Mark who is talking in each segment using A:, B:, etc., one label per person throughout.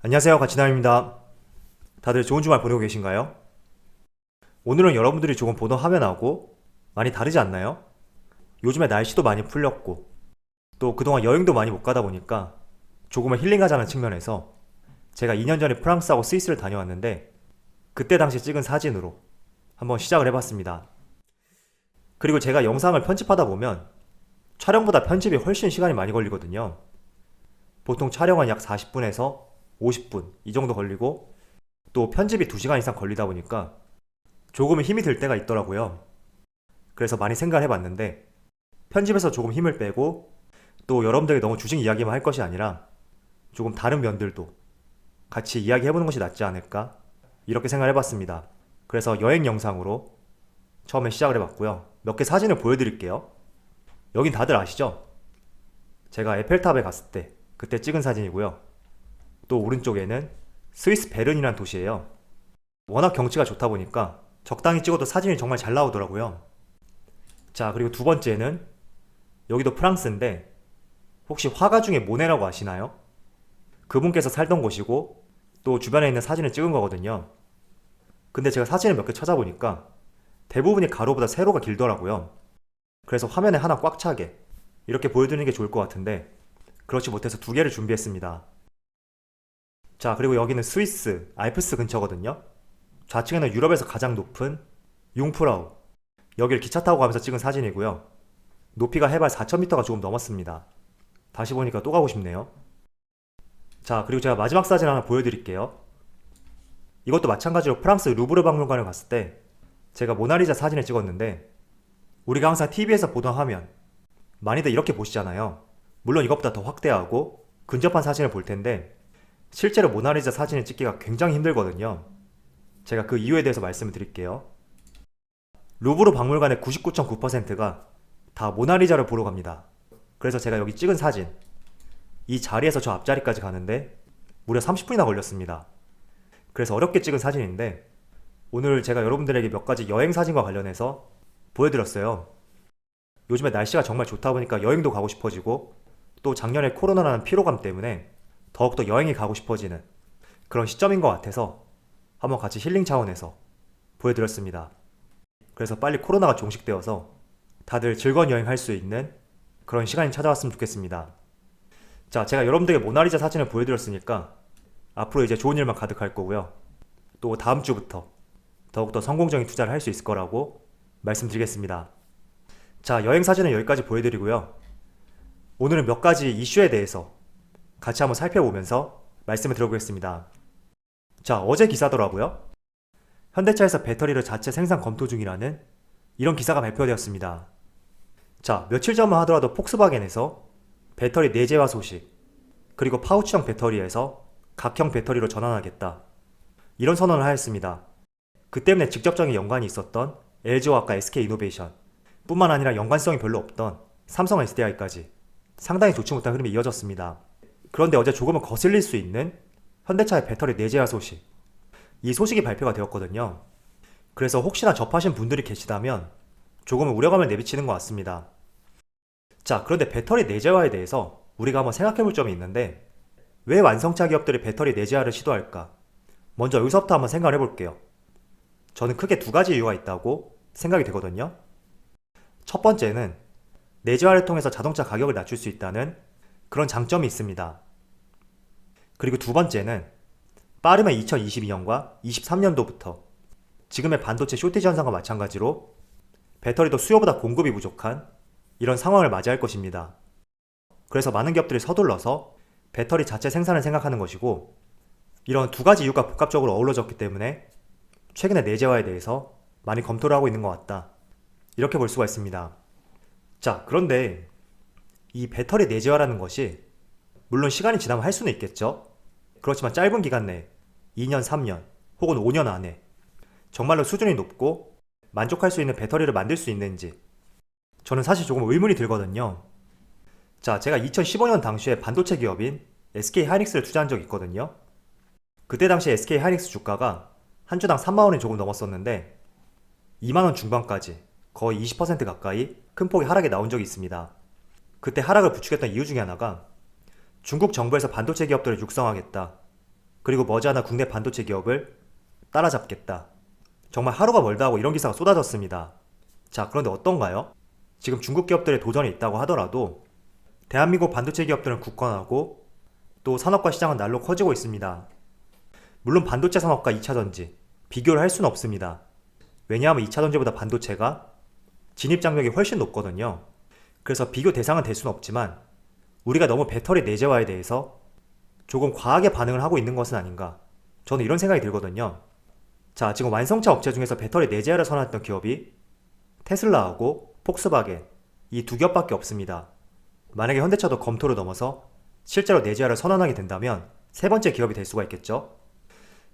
A: 안녕하세요, 가치남입니다. 다들 좋은 주말 보내고 계신가요? 오늘은 여러분들이 조금 보던 화면하고 많이 다르지 않나요? 요즘에 날씨도 많이 풀렸고 또 그동안 여행도 많이 못 가다 보니까 조금은 힐링하자는 측면에서 제가 2년 전에 프랑스하고 스위스를 다녀왔는데 그때 당시 찍은 사진으로 한번 시작을 해봤습니다. 그리고 제가 영상을 편집하다 보면 촬영보다 편집이 훨씬 시간이 많이 걸리거든요. 보통 촬영은 약 40분에서 50분 이 정도 걸리고 또 편집이 2시간 이상 걸리다 보니까 조금은 힘이 들 때가 있더라고요. 그래서 많이 생각을 해봤는데 편집에서 조금 힘을 빼고 또 여러분들에게 너무 주식 이야기만 할 것이 아니라 조금 다른 면들도 같이 이야기해보는 것이 낫지 않을까 이렇게 생각을 해봤습니다. 그래서 여행 영상으로 처음에 시작을 해봤고요. 몇 개 사진을 보여드릴게요. 여긴 다들 아시죠? 제가 에펠탑에 갔을 때 그때 찍은 사진이고요. 또 오른쪽에는 스위스 베른이라는 도시예요. 워낙 경치가 좋다 보니까 적당히 찍어도 사진이 정말 잘 나오더라고요. 자, 그리고 두 번째는 여기도 프랑스인데 혹시 화가 중에 모네라고 아시나요? 그분께서 살던 곳이고 또 주변에 있는 사진을 찍은 거거든요. 근데 제가 사진을 몇 개 찾아보니까 대부분이 가로보다 세로가 길더라고요. 그래서 화면에 하나 꽉 차게 이렇게 보여드리는 게 좋을 것 같은데 그렇지 못해서 2개를 준비했습니다. 자, 그리고 여기는 스위스 알프스 근처거든요. 좌측에는 유럽에서 가장 높은 융프라우, 여길 기차 타고 가면서 찍은 사진이고요. 높이가 해발 4,000m가 조금 넘었습니다. 다시 보니까 또 가고 싶네요. 자, 그리고 제가 마지막 사진 하나 보여드릴게요. 이것도 마찬가지로 프랑스 루브르 박물관을 갔을 때 제가 모나리자 사진을 찍었는데 우리가 항상 TV에서 보던 화면 많이들 이렇게 보시잖아요. 물론 이것보다 더 확대하고 근접한 사진을 볼 텐데 실제로 모나리자 사진을 찍기가 굉장히 힘들거든요. 제가 그 이유에 대해서 말씀을 드릴게요. 루브르 박물관의 99.9%가 다 모나리자를 보러 갑니다. 그래서 제가 여기 찍은 사진, 이 자리에서 저 앞자리까지 가는데 무려 30분이나 걸렸습니다. 그래서 어렵게 찍은 사진인데 오늘 제가 여러분들에게 몇 가지 여행 사진과 관련해서 보여드렸어요. 요즘에 날씨가 정말 좋다 보니까 여행도 가고 싶어지고 또 작년에 코로나라는 피로감 때문에 더욱더 여행이 가고 싶어지는 그런 시점인 것 같아서 한번 같이 힐링 차원에서 보여드렸습니다. 그래서 빨리 코로나가 종식되어서 다들 즐거운 여행 할 수 있는 그런 시간이 찾아왔으면 좋겠습니다. 자, 제가 여러분들에게 모나리자 사진을 보여드렸으니까 앞으로 이제 좋은 일만 가득할 거고요. 또 다음 주부터 더욱더 성공적인 투자를 할 수 있을 거라고 말씀드리겠습니다. 자, 여행 사진은 여기까지 보여드리고요. 오늘은 몇 가지 이슈에 대해서 같이 한번 살펴보면서 말씀을 드려보겠습니다. 자, 어제 기사더라고요. 현대차에서 배터리를 자체 생산 검토 중이라는 이런 기사가 발표되었습니다. 자, 며칠 전만 하더라도 폭스바겐에서 배터리 내재화 소식, 그리고 파우치형 배터리에서 각형 배터리로 전환하겠다. 이런 선언을 하였습니다. 그 때문에 직접적인 연관이 있었던 LG화학과 SK이노베이션 뿐만 아니라 연관성이 별로 없던 삼성 SDI까지 상당히 좋지 못한 흐름이 이어졌습니다. 그런데 어제 조금은 거슬릴 수 있는 현대차의 배터리 내재화 소식, 이 소식이 발표가 되었거든요. 그래서 혹시나 접하신 분들이 계시다면 조금은 우려감을 내비치는 것 같습니다. 자, 그런데 배터리 내재화에 대해서 우리가 한번 생각해 볼 점이 있는데 왜 완성차 기업들이 배터리 내재화를 시도할까? 먼저 여기서부터 한번 생각을 해볼게요. 저는 크게 2가지 이유가 있다고 생각이 되거든요. 첫 번째는 내재화를 통해서 자동차 가격을 낮출 수 있다는 그런 장점이 있습니다. 그리고 두 번째는 빠르면 2022년과 23년도부터 지금의 반도체 쇼티지 현상과 마찬가지로 배터리도 수요보다 공급이 부족한 이런 상황을 맞이할 것입니다. 그래서 많은 기업들이 서둘러서 배터리 자체 생산을 생각하는 것이고 이런 2가지 이유가 복합적으로 어우러졌기 때문에 최근에 내재화에 대해서 많이 검토를 하고 있는 것 같다. 이렇게 볼 수가 있습니다. 자, 그런데 이 배터리 내재화라는 것이 물론 시간이 지나면 할 수는 있겠죠. 그렇지만 짧은 기간 내에 2년, 3년 혹은 5년 안에 정말로 수준이 높고 만족할 수 있는 배터리를 만들 수 있는지 저는 사실 조금 의문이 들거든요. 자, 제가 2015년 당시에 반도체 기업인 SK하이닉스를 투자한 적이 있거든요. 그때 당시 SK하이닉스 주가가 한 주당 3만 원이 조금 넘었었는데 2만 원 중반까지 거의 20% 가까이 큰 폭의 하락이 나온 적이 있습니다. 그때 하락을 부추겼던 이유 중에 하나가 중국 정부에서 반도체 기업들을 육성하겠다, 그리고 머지않아 국내 반도체 기업을 따라잡겠다. 정말 하루가 멀다 하고 이런 기사가 쏟아졌습니다. 자, 그런데 어떤가요? 지금 중국 기업들의 도전이 있다고 하더라도 대한민국 반도체 기업들은 굳건하고 또 산업과 시장은 날로 커지고 있습니다. 물론 반도체 산업과 2차 전지 비교를 할 수는 없습니다. 왜냐하면 2차 전지보다 반도체가 진입 장벽이 훨씬 높거든요. 그래서 비교 대상은 될 수는 없지만 우리가 너무 배터리 내재화에 대해서 조금 과하게 반응을 하고 있는 것은 아닌가, 저는 이런 생각이 들거든요. 자, 지금 완성차 업체 중에서 배터리 내재화를 선언했던 기업이 테슬라하고 폭스바겐 이 두 기업밖에 없습니다. 만약에 현대차도 검토를 넘어서 실제로 내재화를 선언하게 된다면 세 번째 기업이 될 수가 있겠죠.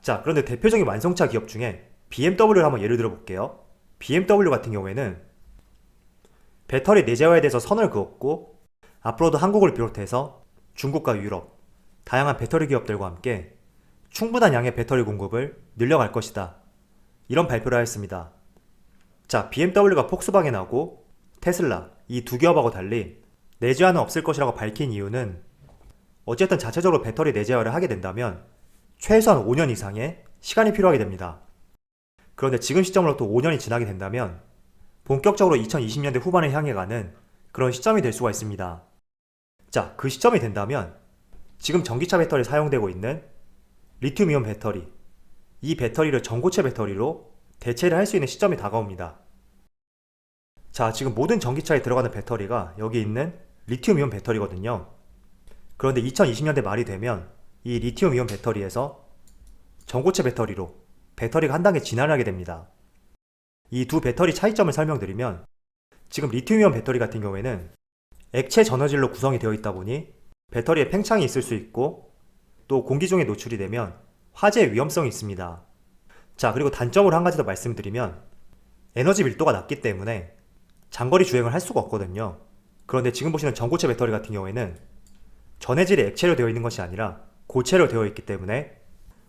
A: 자, 그런데 대표적인 완성차 기업 중에 BMW를 한번 예를 들어 볼게요. BMW 같은 경우에는 배터리 내재화에 대해서 선을 그었고 앞으로도 한국을 비롯해서 중국과 유럽, 다양한 배터리 기업들과 함께 충분한 양의 배터리 공급을 늘려갈 것이다. 이런 발표를 하였습니다. 자, BMW가 폭스바겐하고 테슬라 이 두 기업하고 달리 내재화는 없을 것이라고 밝힌 이유는 어쨌든 자체적으로 배터리 내재화를 하게 된다면 최소한 5년 이상의 시간이 필요하게 됩니다. 그런데 지금 시점으로 또 5년이 지나게 된다면 본격적으로 2020년대 후반을 향해 가는 그런 시점이 될 수가 있습니다. 자, 그 시점이 된다면 지금 전기차 배터리에 사용되고 있는 리튬이온 배터리, 이 배터리를 전고체 배터리로 대체를 할 수 있는 시점이 다가옵니다. 자, 지금 모든 전기차에 들어가는 배터리가 여기 있는 리튬이온 배터리거든요. 그런데 2020년대 말이 되면 이 리튬이온 배터리에서 전고체 배터리로 배터리가 한 단계 진화를 하게 됩니다. 이 두 배터리 차이점을 설명드리면 지금 리튬이온 배터리 같은 경우에는 액체 전어질로 구성이 되어 있다 보니 배터리에 팽창이 있을 수 있고 또 공기 중에 노출이 되면 화재의 위험성이 있습니다. 자, 그리고 단점으로 한 가지 더 말씀드리면 에너지 밀도가 낮기 때문에 장거리 주행을 할 수가 없거든요. 그런데 지금 보시는 전고체 배터리 같은 경우에는 전해질이 액체로 되어 있는 것이 아니라 고체로 되어 있기 때문에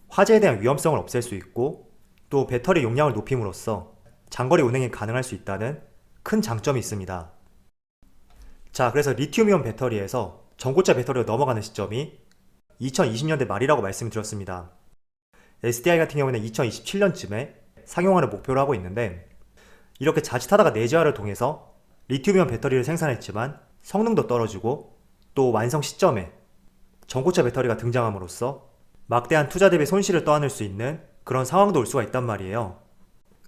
A: 화재에 대한 위험성을 없앨 수 있고 또 배터리 용량을 높임으로써 장거리 운행이 가능할 수 있다는 큰 장점이 있습니다. 자, 그래서 리튬이온 배터리에서 전고체 배터리로 넘어가는 시점이 2020년대 말이라고 말씀드렸습니다. SDI 같은 경우에는 2027년쯤에 상용화를 목표로 하고 있는데 이렇게 자칫하다가 내재화를 통해서 리튬이온 배터리를 생산했지만 성능도 떨어지고 또 완성 시점에 전고체 배터리가 등장함으로써 막대한 투자 대비 손실을 떠안을 수 있는 그런 상황도 올 수가 있단 말이에요.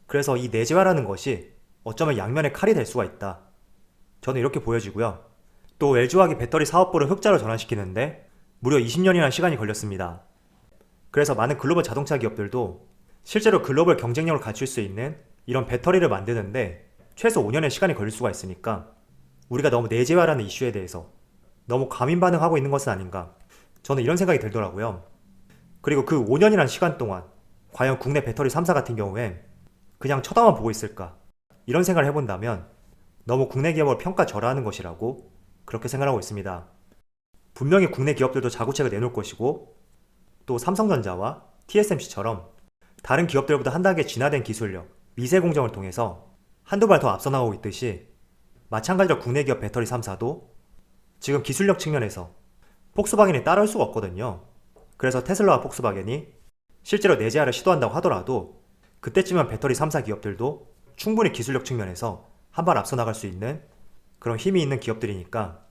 A: 그래서 이 내재화라는 것이 어쩌면 양면의 칼이 될 수가 있다. 저는 이렇게 보여지고요. 또 LG화학이 배터리 사업부를 흑자로 전환시키는데 무려 20년이나 시간이 걸렸습니다. 그래서 많은 글로벌 자동차 기업들도 실제로 글로벌 경쟁력을 갖출 수 있는 이런 배터리를 만드는데 최소 5년의 시간이 걸릴 수가 있으니까 우리가 너무 내재화라는 이슈에 대해서 너무 과민 반응하고 있는 것은 아닌가, 저는 이런 생각이 들더라고요. 그리고 그 5년이라는 시간 동안 과연 국내 배터리 3사 같은 경우에 그냥 쳐다만 보고 있을까, 이런 생각을 해본다면 너무 국내 기업을 평가절하하는 것이라고 그렇게 생각하고 있습니다. 분명히 국내 기업들도 자구책을 내놓을 것이고 또 삼성전자와 TSMC처럼 다른 기업들보다 한 단계 진화된 기술력, 미세 공정을 통해서 한두 발 더 앞서 나가고 있듯이 마찬가지로 국내 기업 배터리 3사도 지금 기술력 측면에서 폭스바겐이 따라올 수가 없거든요. 그래서 테슬라와 폭스바겐이 실제로 내재화를 시도한다고 하더라도 그때쯤은 배터리 3사 기업들도 충분히 기술력 측면에서 한 발 앞서 나갈 수 있는 그런 힘이 있는 기업들이니까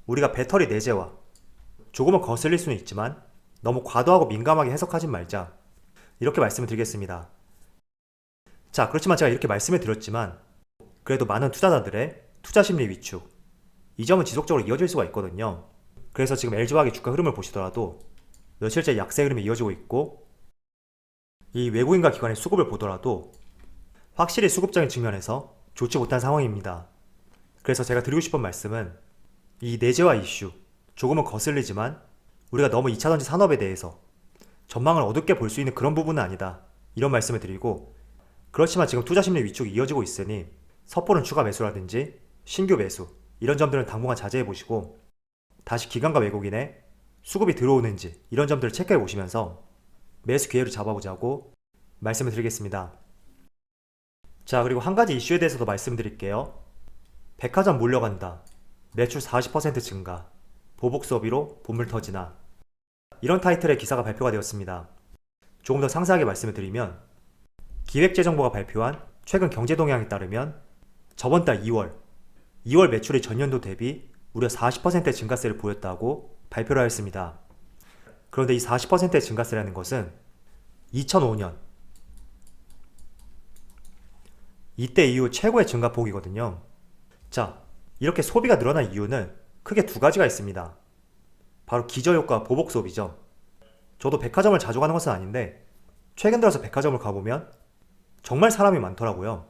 A: 우리가 배터리 내재화 조금은 거슬릴 수는 있지만 너무 과도하고 민감하게 해석하진 말자, 이렇게 말씀을 드리겠습니다. 자, 그렇지만 제가 이렇게 말씀을 드렸지만 그래도 많은 투자자들의 투자 심리 위축, 이 점은 지속적으로 이어질 수가 있거든요. 그래서 지금 LG화학의 주가 흐름을 보시더라도 며칠째 약세 흐름이 이어지고 있고 이 외국인과 기관의 수급을 보더라도 확실히 수급적인 측면에서 좋지 못한 상황입니다. 그래서 제가 드리고 싶은 말씀은 이 내재화 이슈 조금은 거슬리지만 우리가 너무 2차전지 산업에 대해서 전망을 어둡게 볼 수 있는 그런 부분은 아니다, 이런 말씀을 드리고, 그렇지만 지금 투자심리 위축이 이어지고 있으니 섣부른 추가 매수라든지 신규 매수 이런 점들은 당분간 자제해 보시고 다시 기관과 외국인의 수급이 들어오는지 이런 점들을 체크해 보시면서 매수 기회를 잡아보자고 말씀을 드리겠습니다. 자, 그리고 한 가지 이슈에 대해서도 말씀드릴게요. 백화점 몰려간다, 매출 40% 증가, 보복 소비로 본물 터지나. 이런 타이틀의 기사가 발표가 되었습니다. 조금 더 상세하게 말씀을 드리면 기획재정부가 발표한 최근 경제 동향에 따르면 저번 달 2월 매출이 전년도 대비 무려 40%의 증가세를 보였다고 발표를 하였습니다. 그런데 이 40%의 증가세라는 것은 2005년 이때 이후 최고의 증가폭이거든요. 자, 이렇게 소비가 늘어난 이유는 크게 두 가지가 있습니다. 바로 기저효과 보복 소비죠. 저도 백화점을 자주 가는 것은 아닌데 최근 들어서 백화점을 가보면 정말 사람이 많더라고요.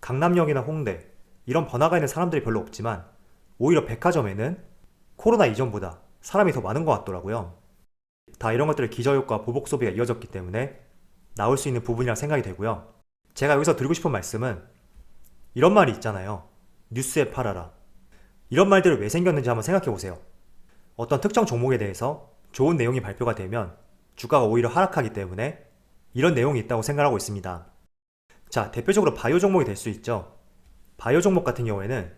A: 강남역이나 홍대 이런 번화가에 있는 사람들이 별로 없지만 오히려 백화점에는 코로나 이전보다 사람이 더 많은 것 같더라고요. 다 이런 것들의 기저효과 보복 소비가 이어졌기 때문에 나올 수 있는 부분이라 생각이 되고요. 제가 여기서 드리고 싶은 말씀은 이런 말이 있잖아요. 뉴스에 팔아라. 이런 말들이 왜 생겼는지 한번 생각해 보세요. 어떤 특정 종목에 대해서 좋은 내용이 발표가 되면 주가가 오히려 하락하기 때문에 이런 내용이 있다고 생각하고 있습니다. 자, 대표적으로 바이오 종목이 될 수 있죠. 바이오 종목 같은 경우에는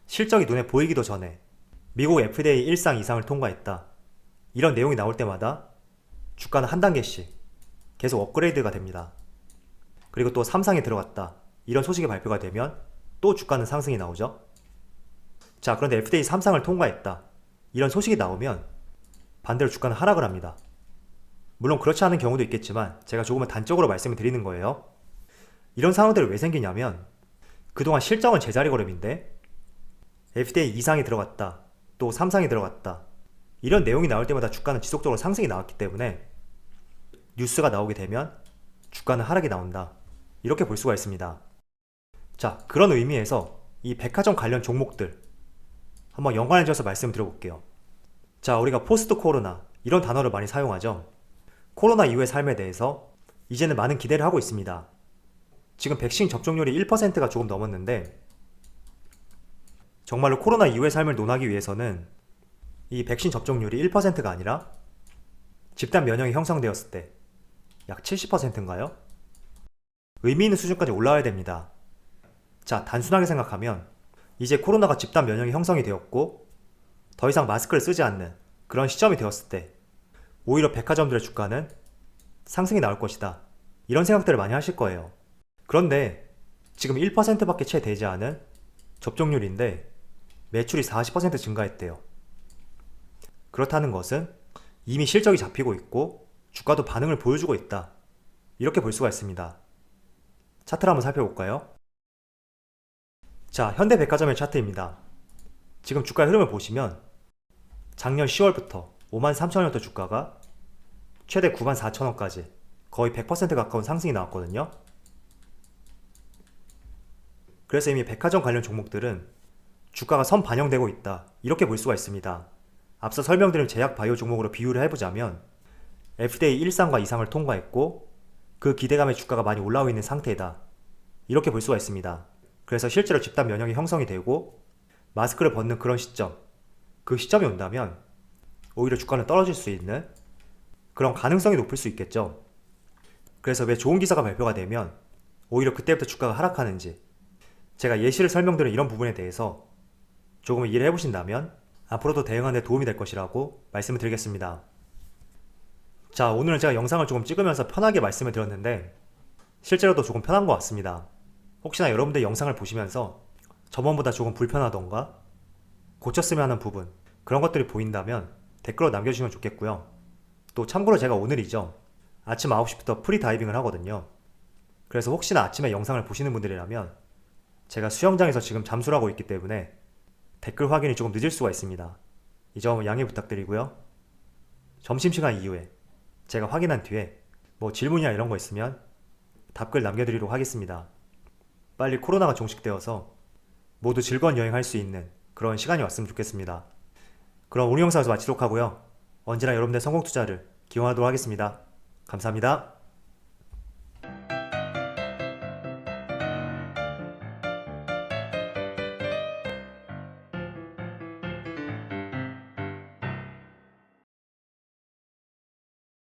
A: 실적이 눈에 보이기도 전에 미국 FDA 1상 이상을 통과했다. 이런 내용이 나올 때마다 주가는 한 단계씩 계속 업그레이드가 됩니다. 그리고 또 3상에 들어갔다. 이런 소식이 발표가 되면 또 주가는 상승이 나오죠. 자, 그런데 FDA 3상을 통과했다. 이런 소식이 나오면 반대로 주가는 하락을 합니다. 물론 그렇지 않은 경우도 있겠지만 제가 조금은 단적으로 말씀을 드리는 거예요. 이런 상황들이 왜 생기냐면 그동안 실적은 제자리 걸음인데 FDA 2상이 들어갔다. 또 3상이 들어갔다. 이런 내용이 나올 때마다 주가는 지속적으로 상승이 나왔기 때문에 뉴스가 나오게 되면 주가는 하락이 나온다. 이렇게 볼 수가 있습니다. 자, 그런 의미에서 이 백화점 관련 종목들 한번 연관을 지어서 말씀을 드려볼게요. 자, 우리가 포스트 코로나 이런 단어를 많이 사용하죠. 코로나 이후의 삶에 대해서 이제는 많은 기대를 하고 있습니다. 지금 백신 접종률이 1%가 조금 넘었는데 정말로 코로나 이후의 삶을 논하기 위해서는 이 백신 접종률이 1%가 아니라 집단 면역이 형성되었을 때 약 70%인가요? 의미 있는 수준까지 올라와야 됩니다. 자, 단순하게 생각하면 이제 코로나가 집단 면역이 형성이 되었고 더 이상 마스크를 쓰지 않는 그런 시점이 되었을 때 오히려 백화점들의 주가는 상승이 나올 것이다. 이런 생각들을 많이 하실 거예요. 그런데 지금 1%밖에 채 되지 않은 접종률인데 매출이 40% 증가했대요. 그렇다는 것은 이미 실적이 잡히고 있고 주가도 반응을 보여주고 있다. 이렇게 볼 수가 있습니다. 차트를 한번 살펴볼까요? 자, 현대백화점의 차트입니다. 지금 주가의 흐름을 보시면 작년 10월부터 53,000원부터 주가가 최대 94,000원까지 거의 100% 가까운 상승이 나왔거든요. 그래서 이미 백화점 관련 종목들은 주가가 선반영되고 있다. 이렇게 볼 수가 있습니다. 앞서 설명드린 제약 바이오 종목으로 비유를 해보자면 FDA 1상과 2상을 통과했고 그 기대감에 주가가 많이 올라오고 있는 상태다. 이렇게 볼 수가 있습니다. 그래서 실제로 집단 면역이 형성이 되고 마스크를 벗는 그런 시점, 그 시점이 온다면 오히려 주가는 떨어질 수 있는 그런 가능성이 높을 수 있겠죠. 그래서 왜 좋은 기사가 발표가 되면 오히려 그때부터 주가가 하락하는지 제가 예시를 설명드린 이런 부분에 대해서 조금 이해를 해보신다면 앞으로도 대응하는 데 도움이 될 것이라고 말씀을 드리겠습니다. 자, 오늘은 제가 영상을 조금 찍으면서 편하게 말씀을 드렸는데 실제로도 조금 편한 것 같습니다. 혹시나 여러분들 영상을 보시면서 저번보다 조금 불편하던가 고쳤으면 하는 부분 그런 것들이 보인다면 댓글로 남겨주시면 좋겠고요. 또 참고로 제가 오늘이죠. 아침 9시부터 프리다이빙을 하거든요. 그래서 혹시나 아침에 영상을 보시는 분들이라면 제가 수영장에서 지금 잠수를 하고 있기 때문에 댓글 확인이 조금 늦을 수가 있습니다. 이 점은 양해 부탁드리고요. 점심시간 이후에 제가 확인한 뒤에 뭐 질문이나 이런 거 있으면 답글 남겨드리도록 하겠습니다. 빨리 코로나가 종식되어서 모두 즐거운 여행할 수 있는 그런 시간이 왔으면 좋겠습니다. 그럼 오늘 영상에서 마치도록 하고요. 언제나 여러분들의 성공 투자를 기원하도록 하겠습니다. 감사합니다.